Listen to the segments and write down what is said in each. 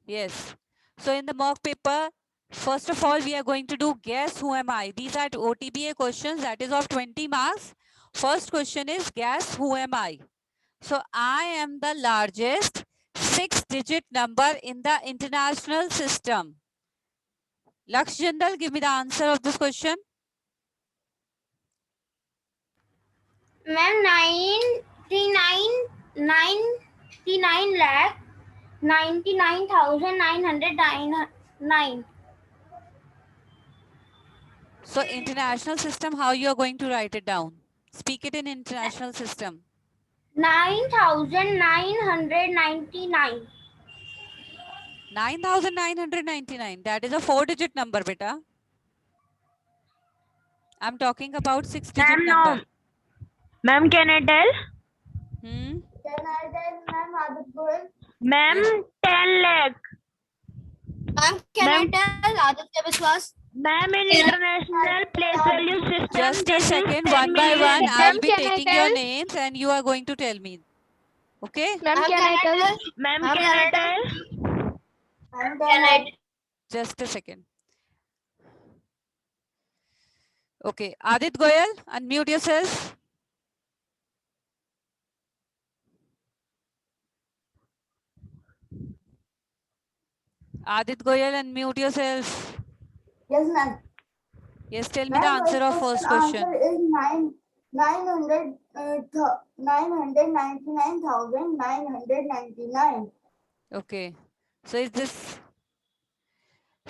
Yes. So in the mock paper, first of all, we are going to do guess who am I. These are OTBA questions, that is of 20 marks. First question is guess who am I. So I am the largest 6-digit number in the international system. Laksh Jindal, give me the answer of this question. Ma'am, 99 lakh 99,909. So international system, how you are going to write it down? Speak it in international system. 9,999. 9,999. That is a 4-digit number, beta. I'm talking about 6-digit Ma'am, number. no. Ma'am, can I tell? Hmm? Can I tell, ma'am, Adit Goel? Ma'am, Yes. 10 lakh. Ma'am, can I Ma'am, tell Aditya Biswas? ma'am, in international place value system, Just a that is second, 10 one by million. one, Ma'am, I'll be can I taking your tell? names and you are going to tell me. Okay? Ma'am, can I tell? Ma'am, Ma'am, can can I I tell? tell? Ma'am, can I? Just a second. Okay. Adit Goyal, unmute yourself. Adit Goyal, unmute yourself. Yes, ma'am. Yes, tell me the Ma'am, answer first of question first answer question. is 999,999. Okay. So is this,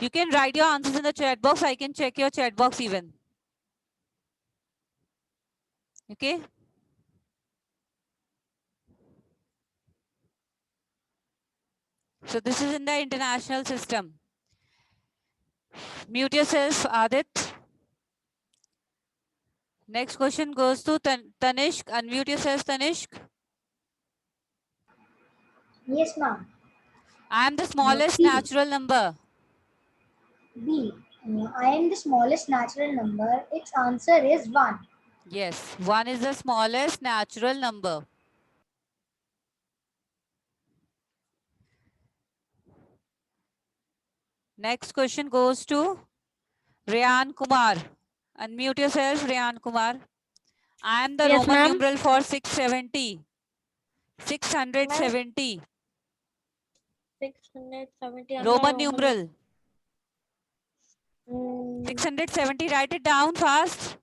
you can write your answers in the chat box. I can check your chat box even. Okay. So this is in the international system. Mute yourself, Adit. Next question goes to Tanishq. Unmute yourself, Tanishq. Yes, ma'am. I am the smallest B. natural number. B. I am the smallest natural number. Its answer is 1. Yes, 1 is the smallest natural number. Next question goes to Rayan Kumar. Unmute yourself, Rayan Kumar. I am the Yes, Roman ma'am. numeral for 670. 670. 670 Roman numeral. 670. Write it down fast.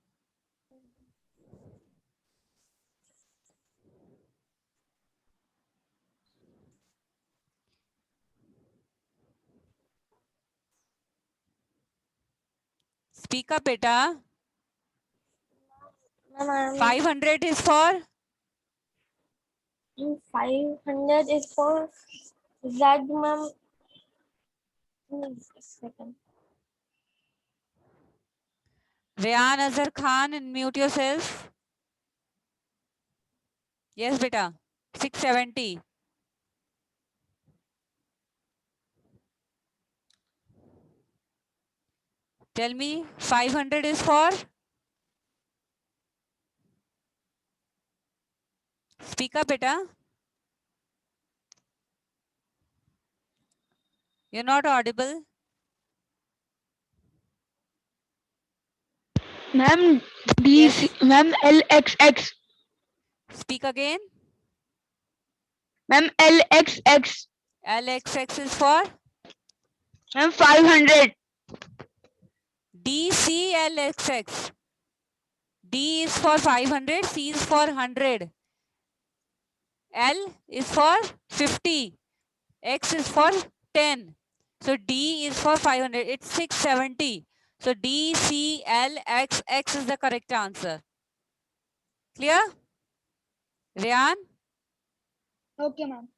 Speak up, beta. 500 is for 500 is for Z, ma'am. Second. Rayan Azhar Khan. Unmute yourself. Yes, beta. 670. Tell me, 500 is for? Speak up, beta. You're not audible. Ma'am, DC, Yes. ma'am, LXX. Speak again. Ma'am, LXX. LXX is for? Ma'am, 500. DCLXX. D is for 500. C is for 100. L is for 50. X is for 10. So D is for 500. It's 670. So DCLXX is the correct answer. Clear? Rayan? Okay, ma'am.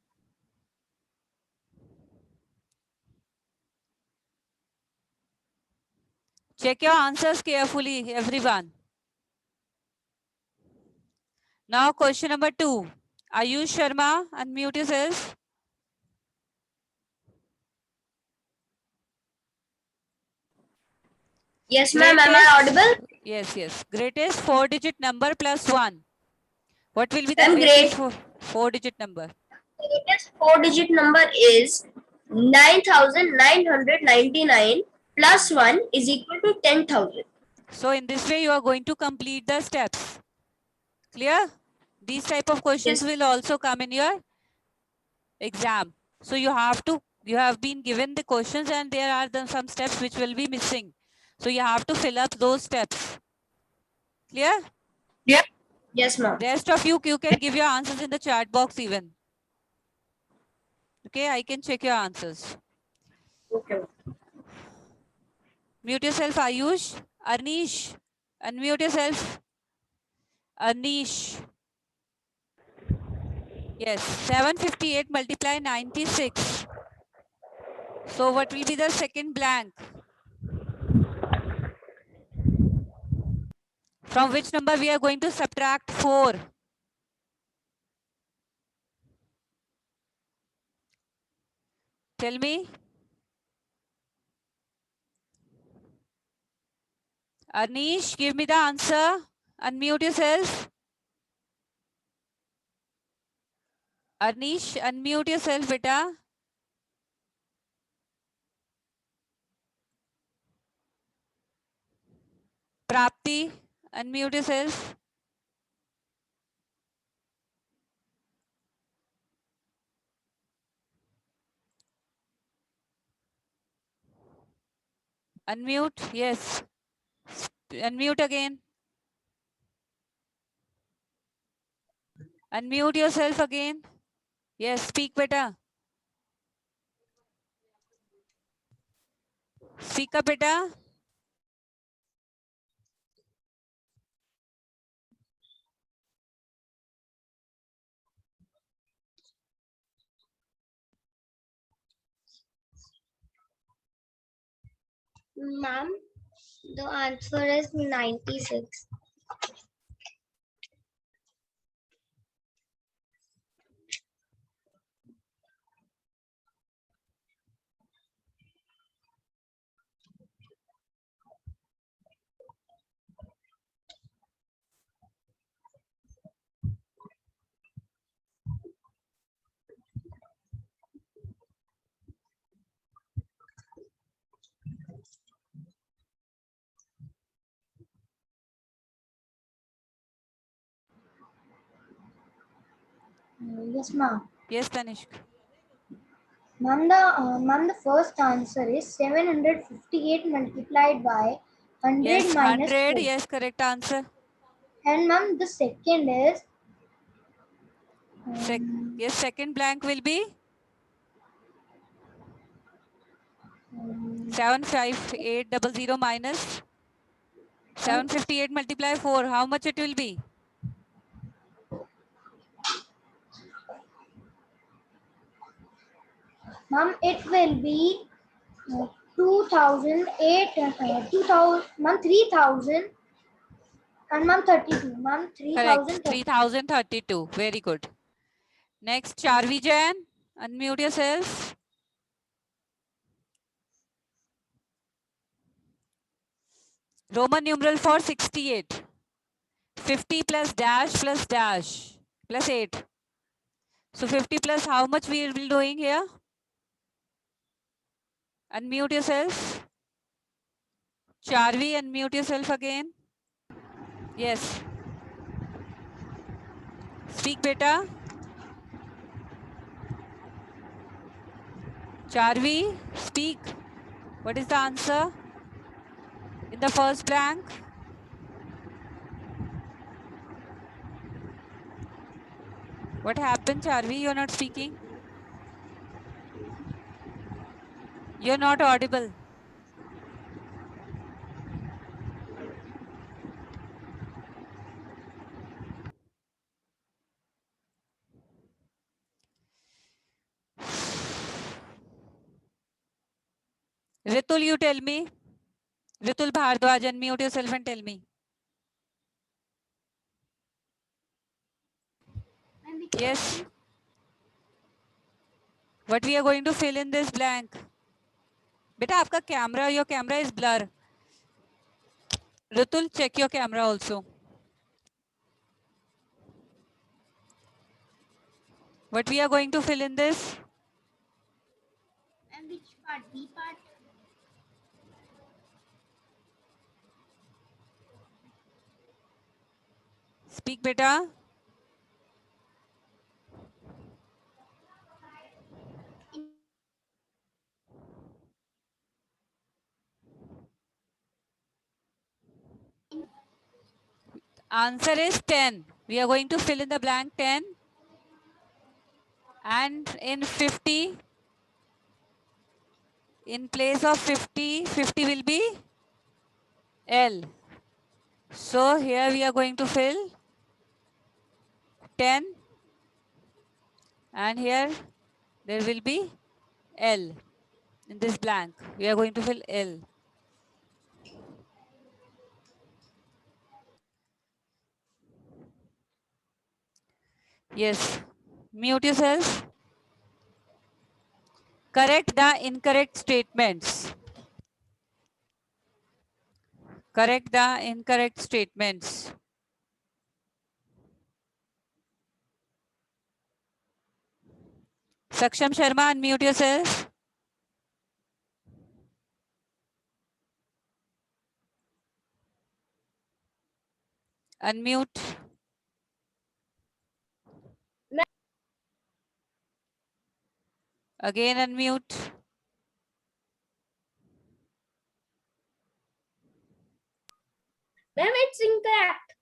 Check your answers carefully, everyone. Now question number 2. Ayush Sharma, unmute yourself. Yes, ma'am. Am I Greatest, audible? yes. Greatest 4-digit number plus 1. What will be the Ma'am, greatest 4-digit number? greatest 4-digit number is 9,999 plus 1 is equal to 10,000. So in this way, you are going to complete the steps. Clear? These type of questions Yes. will also come in your exam. So you have been given the questions and there are some steps which will be missing. So you have to fill up those steps. Clear? Yep. Yes, ma'am. Rest of you can give your answers in the chat box even. Okay, I can check your answers. Okay. Mute yourself, Ayush. Arnish, unmute yourself. Arnish. Yes, 758 multiply 96. So what will be the second blank? From which number we are going to subtract 4? Tell me. Arnish, give me the answer. Unmute yourself. Arnish, unmute yourself, beta. Prapti, unmute yourself. Unmute, yes. Unmute again. Unmute yourself again. Yes, speak beta. Speak up beta. Ma'am, the answer is 96. Yes, ma'am. Yes, Tanishq. Ma'am, the first answer is 758 multiplied by 100 Yes, minus 100. 4. Yes, correct answer. And ma'am, the second is Yes, second blank will be 75800 minus 758 multiply 4. How much it will be? ma'am, it will be 2008, 2000, ma'am, 3000, and ma'am, 32. Ma'am, Correct. 3032. 3032. Very good. Next, Charvi Jain. Unmute yourself. Roman numeral for 68. 50 plus dash plus 8. So 50 plus how much we will be doing here? Unmute yourself. Charvi, unmute yourself again. Yes. Speak beta. Charvi, speak. What is the answer? In the first blank? What happened, Charvi? You're not speaking. You're not audible. Ritul, you tell me. Ritul Bhardwaj, unmute yourself and tell me. Yes. What we are going to fill in this blank? Beta, आपका camera, your camera is blur. Ritul, check your camera also. What we are going to fill in this? B part. Speak, beta. Answer is 10. We are going to fill in the blank 10. And in 50, in place of 50, 50 will be L. So here we are going to fill 10. And here there will be L. In this blank, we are going to fill L. Yes. Mute yourself. Correct the incorrect statements. Correct the incorrect statements. Saksham Sharma, unmute yourself. Unmute. Again unmute. Ma'am, it's incorrect.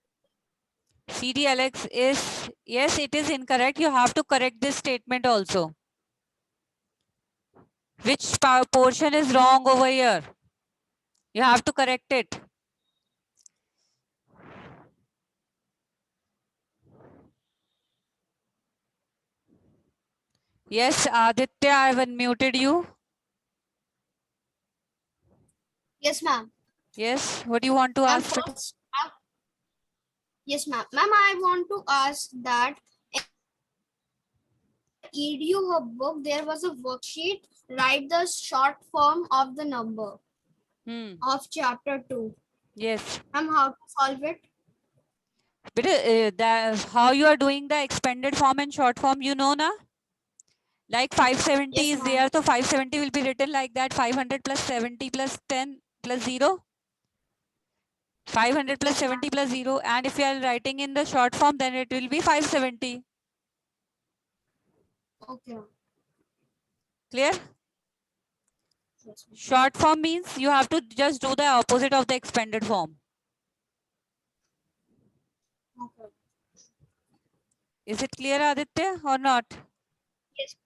CD Alex is, yes, it is incorrect. You have to correct this statement also. Which portion is wrong over here? You have to correct it. Yes, Aditya, I have unmuted you. Yes, ma'am. Yes, what do you want to Ma'am, ask? first, yes, ma'am. Ma'am, I want to ask that EDU book, there was a worksheet. Write the short form of the number of chapter 2. Yes. Ma'am, how to solve it? But how you are doing the expanded form and short form, you know, na? Like 570 Yes, is ma'am. there, so 570 will be written like that, 500 plus 70 plus 10 plus 0. 500 plus Yes, 70 plus 0. And if you are writing in the short form, then it will be 570. Okay. Clear? Yes, ma'am. Short form means you have to just do the opposite of the expanded form. Okay. Is it clear, Aditya, or not? Yes.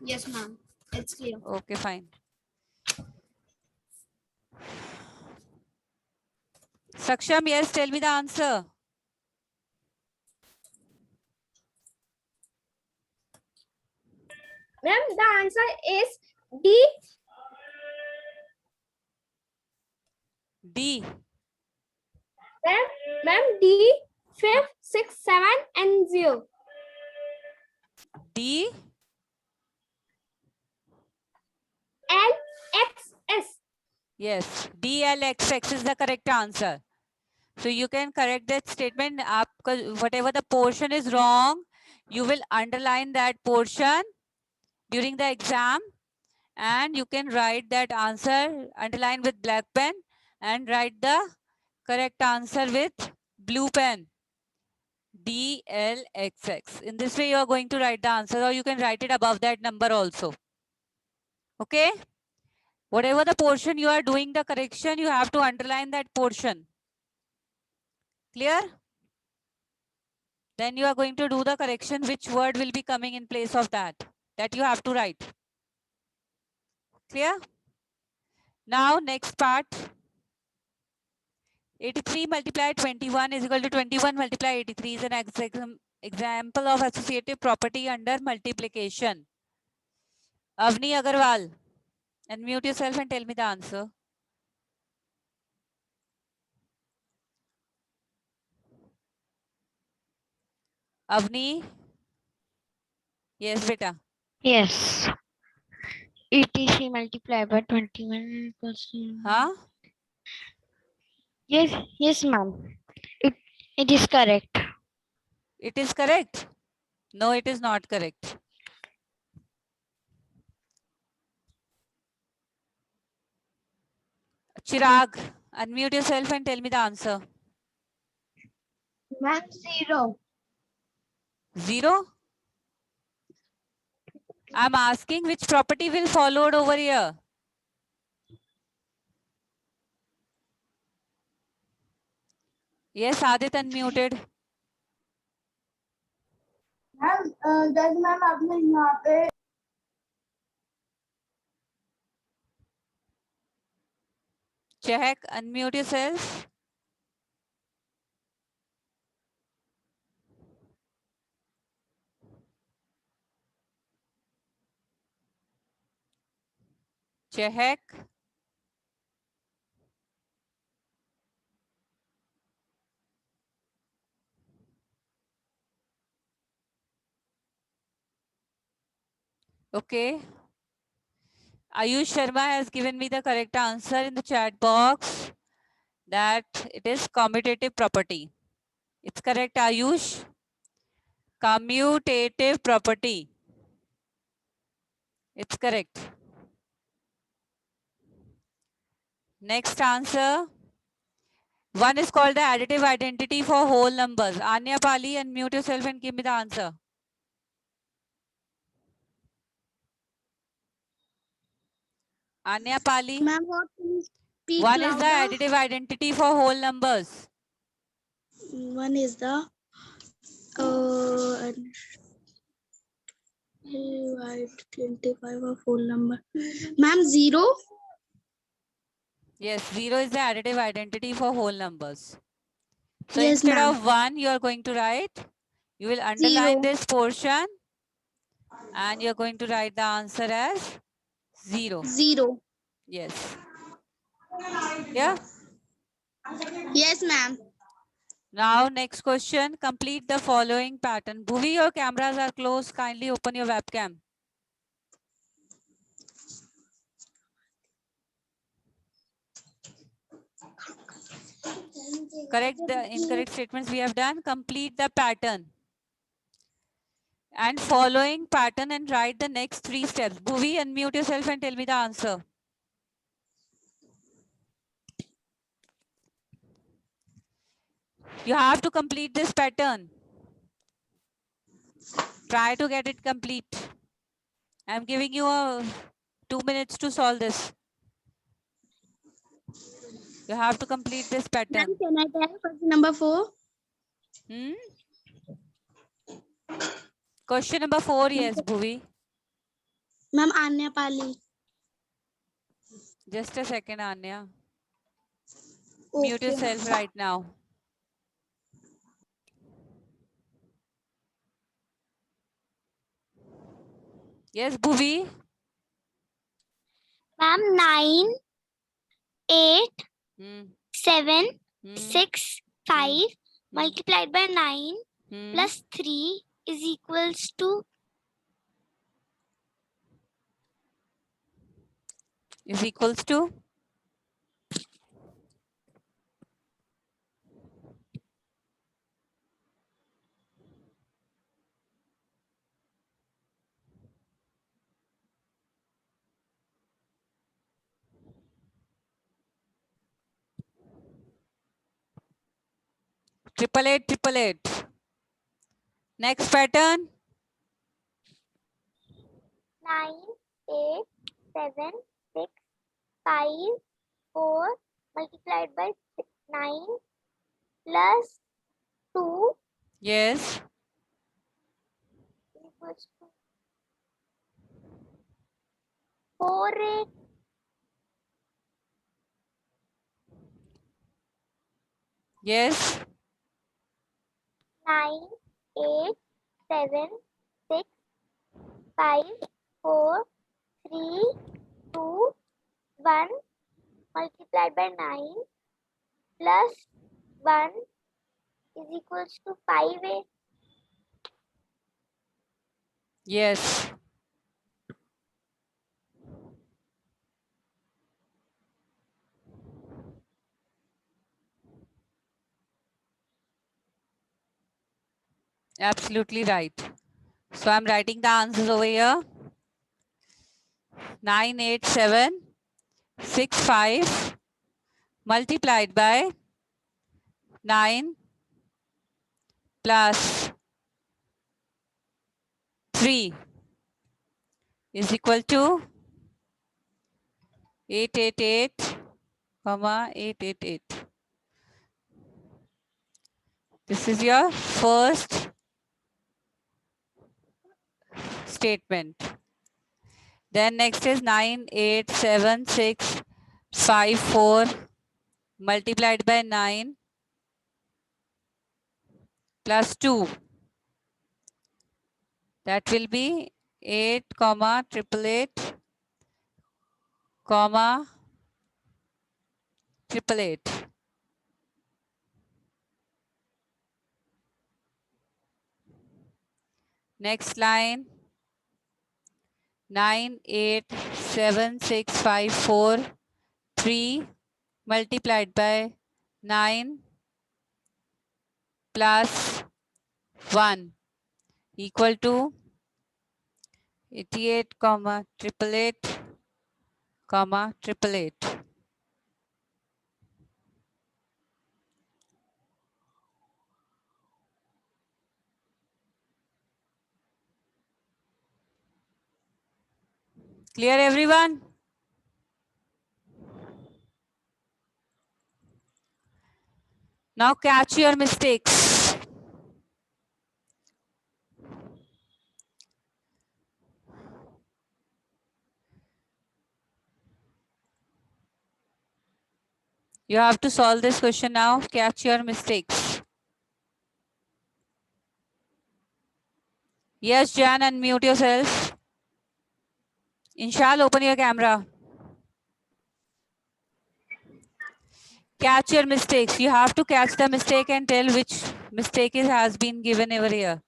Yes, ma'am. It's clear. Okay, fine. Saksham, yes, tell me the answer. Ma'am, the answer is D. D. Ma'am, D, 5, 6, 7, and 0. D. L, X, S. Yes, DLXX is the correct answer. So you can correct that statement. Whatever the portion is wrong, you will underline that portion during the exam, and you can write that answer, underline with black pen, and write the correct answer with blue pen. DLXX. In this way, you are going to write the answer, or you can write it above that number also. Okay? Whatever the portion you are doing the correction, you have to underline that portion. Clear? Then you are going to do the correction, which word will be coming in place of that you have to write. Clear? Now, next part. 83 multiplied 21 is equal to 21 multiply 83 is an example of associative property under multiplication. Avni Agarwal, unmute yourself and tell me the answer. Avni? Yes, beta. Yes. 83 multiplied by 21 Huh? Yes, ma'am. It is correct. It is correct? No, it is not correct. Chirag, unmute yourself and tell me the answer. Ma'am, 0. 0? I'm asking which property will followed over here. Yes, Adit unmuted. Ma'am आपने यहाँ पे Chehak, unmute yourself. Chehak. Okay. Ayush Sharma has given me the correct answer in the chat box that it is commutative property. It's correct, Ayush. Commutative property. It's correct. Next answer. One is called the additive identity for whole numbers. Anya Pali, unmute yourself and give me the answer. Anya Pali. Ma'am, what can you speak One is the louder? additive identity for whole numbers. One is the divide 25 of whole number. Ma'am, 0. Yes, 0 is the additive identity for whole numbers. So Yes, instead ma'am. of 1, you are going to write, you will underline 0. this portion and you're going to write the answer as 0. 0. Yes. Yeah. Yes, ma'am. Now next question, complete the following pattern. Bhuvi, your cameras are closed. Kindly open your webcam. Correct the incorrect statements we have done. Complete the pattern. And following pattern and write the next 3 steps. Bhuvi, unmute yourself and tell me the answer. You have to complete this pattern. Try to get it complete. I'm giving you 2 minutes to solve this. You have to complete this pattern. Ma'am, can I tell question number 4? Question number 4, yes, Bhuvi. Ma'am, Anya Pali. Just a second, Anya. Okay. Mute yourself right now. Yes, Bhuvi. Ma'am, 9, 8, Hmm. 7, Hmm. 6, 5 multiplied by 9 Hmm. plus 3 is equals to Is equals to? Triple eight, triple eight. Next pattern. 9, 8, 7, 6, 5, 4 multiplied by 9 plus 2 Yes. equals to 4, 8. Yes. 9, 8, 7, 6, 5, 4, 3, 2, 1 multiplied by 9 plus 1 is equals to 5, 8. Yes. Absolutely right. So I'm writing the answers over here. 9, 8, 7, 6, 5, multiplied by 9 plus 3 is equal to 888, 888. This is your first statement. Then next is 987,654 multiplied by 9 plus 2. That will be 8, 888, 888. Next line, 987,654 3 multiplied by 9 plus 1 equal to 88, 888, 888. Clear, everyone? Now catch your mistakes. You have to solve this question now. Catch your mistakes. Yes, Jan, unmute yourself. Inshal, open your camera. Catch your mistakes. You have to catch the mistake and tell which mistake has been given over here.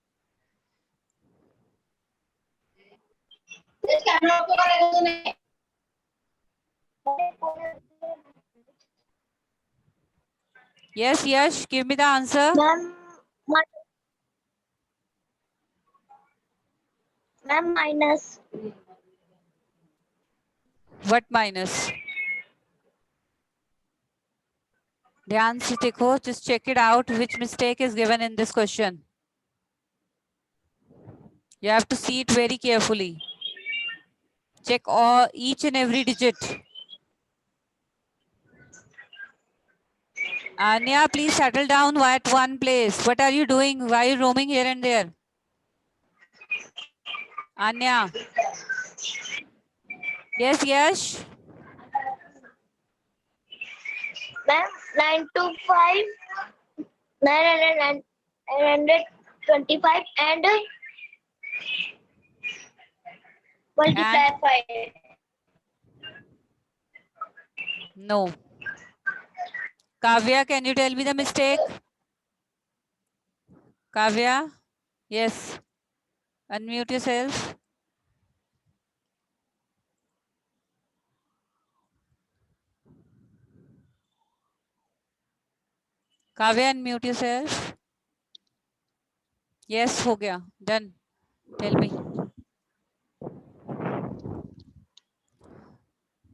Yes, Yash, give me the answer. Ma'am, minus. What minus? Dhyan se dekho, just check it out which mistake is given in this question. You have to see it very carefully. Check each and every digit. Anya, please settle down at one place. What are you doing? Why are you roaming here and there? Anya. Yes, Yash. Ma'am, 925, 925 and multiply 5. No. Kavya, can you tell me the mistake? Kavya? Yes. Unmute yourself. Kavya, unmute yourself. Yes, ho gaya. Done. Tell me.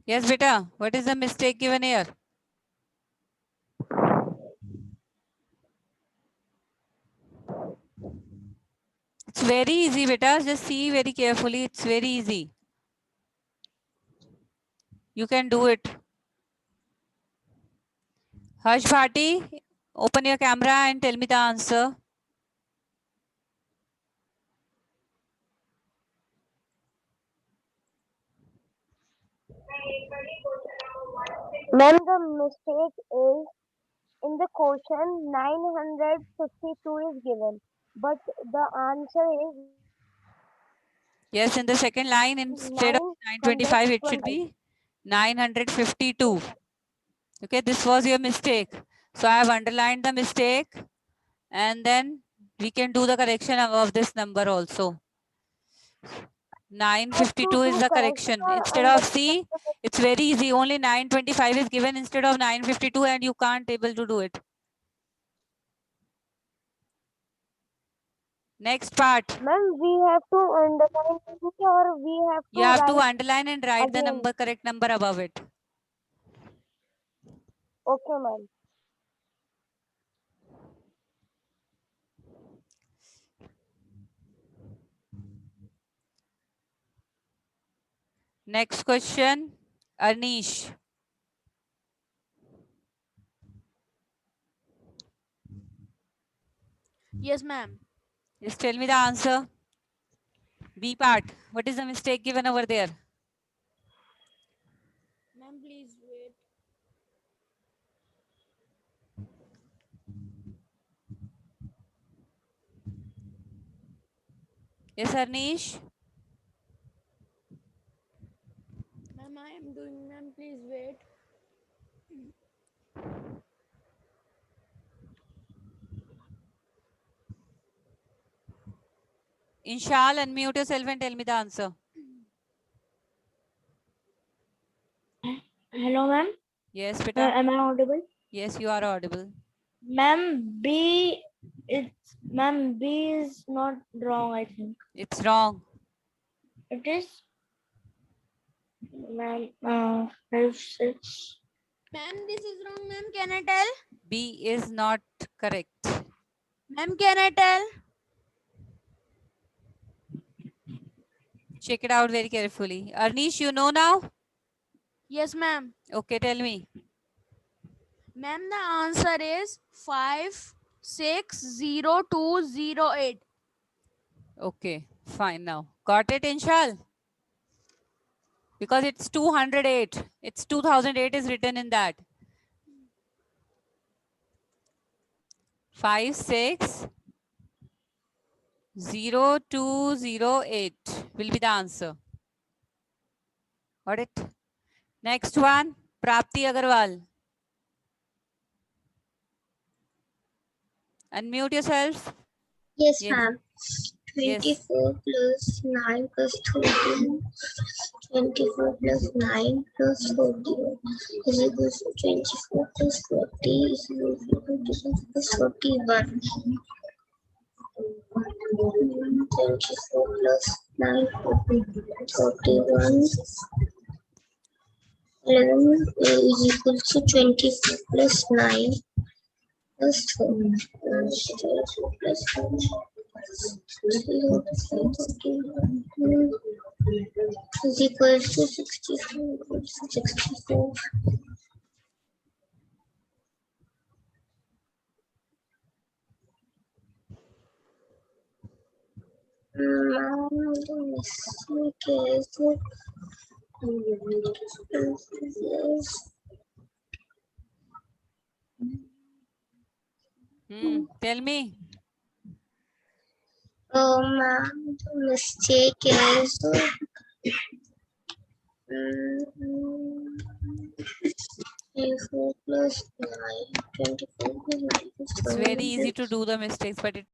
Yes, beta. What is the mistake given here? It's very easy, beta. Just see very carefully. It's very easy. You can do it. Harsh Bhati, open your camera and tell me the answer. Ma'am, the mistake is in the question 952 is given, but the answer is Yes, in the second line, instead of 925, it should be 952. Okay, this was your mistake. So I have underlined the mistake and then we can do the correction of this number also. 952 is the correction. Instead of C, it's very easy. Only 925 is given instead of 952 and you can't able to do it. Next part. Ma'am, we have to underline it or we have to You have to write underline and write the again. correct number above it. Okay, ma'am. Next question, Anish. Yes, ma'am. Just tell me the answer. B part. What is the mistake given over there? Ma'am, please wait. Yes, Anish. Ma'am, I am doing. Ma'am, please wait. Inshal, unmute yourself and tell me the answer. Hello, ma'am. Yes, beta. Am I audible? Yes, you are audible. Ma'am, B is not wrong, I think. It's wrong. It is. Ma'am, 5, 6. Ma'am, this is wrong, ma'am. Can I tell? B is not correct. Ma'am, can I tell? Check it out very carefully. Anish, you know now? Yes, ma'am. Okay, tell me. Ma'am, the answer is 560208. Okay, fine now. Got it, Inshal? Because it's 208. It's 2008 is written in that. 560208 will be the answer. Got it? Next one, Prapti Agarwal. Unmute yourself. Yes, Yes. ma'am. Yes. 24 plus 9 plus 13. 24 plus 9 plus 14 is equal to 24 plus 40 is equal to 26 plus 41. 24 plus 9 41. 11 is equal to 24 plus 9 plus 4 plus 4 is equal to 64. 64. Tell me. Ma'am, the mistake is 24 plus 9, 24 plus 9 plus It's very 12. easy to do the mistakes, but it